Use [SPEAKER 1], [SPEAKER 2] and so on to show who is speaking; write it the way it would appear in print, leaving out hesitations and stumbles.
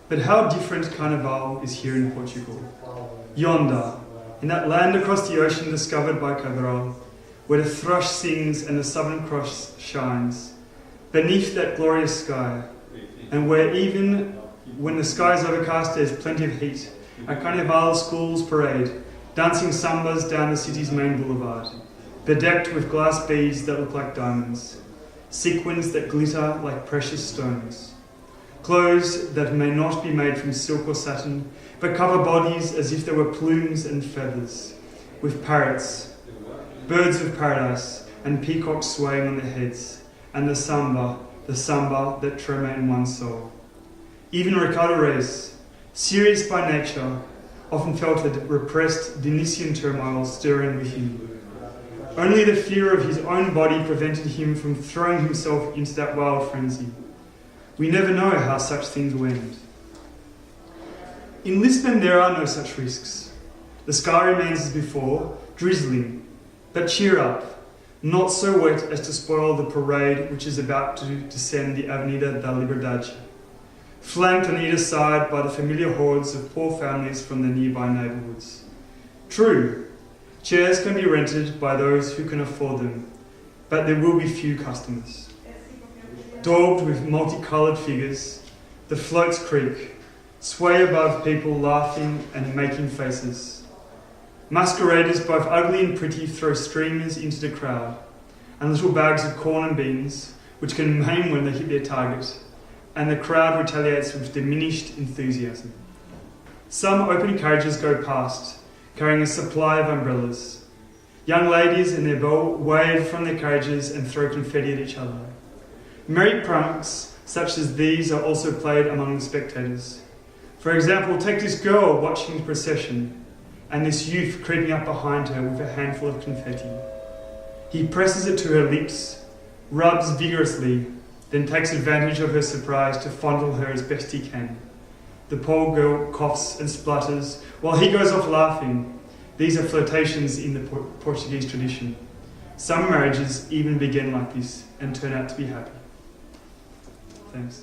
[SPEAKER 1] But how different Carnival is here in Portugal. Yonder, in that land across the ocean discovered by Cabral, where the thrush sings and the Southern Cross shines, beneath that glorious sky, and where even when the sky is overcast there's plenty of heat, a Carnival schools parade, dancing sambas down the city's main boulevard, bedecked with glass beads that look like diamonds, sequins that glitter like precious stones, clothes that may not be made from silk or satin, but cover bodies as if they were plumes and feathers, with parrots, birds of paradise, and peacocks swaying on their heads, and the samba that tremor in one's soul. Even Ricardo Reis, serious by nature, often felt a repressed Dionysian turmoil stirring within him. Only the fear of his own body prevented him from throwing himself into that wild frenzy. We never know how such things will end. In Lisbon there are no such risks. The sky remains as before, drizzling, but cheer up, not so wet as to spoil the parade which is about to descend the Avenida da Liberdade, flanked on either side by the familiar hordes of poor families from the nearby neighbourhoods. True, chairs can be rented by those who can afford them, but there will be few customers. Daubed with multicoloured figures, the floats creak, sway above people laughing and making faces. Masqueraders, both ugly and pretty, throw streamers into the crowd, and little bags of corn and beans, which can maim when they hit their target, and the crowd retaliates with diminished enthusiasm. Some open carriages go past, carrying a supply of umbrellas. Young ladies in their bow wave from their carriages and throw confetti at each other. Merry pranks such as these are also played among the spectators. For example, take this girl watching the procession, and this youth creeping up behind her with a handful of confetti. He presses it to her lips, rubs vigorously, then takes advantage of her surprise to fondle her as best he can. The poor girl coughs and splutters while he goes off laughing. These are flirtations in the Portuguese tradition. Some marriages even begin like this and turn out to be happy. Thanks.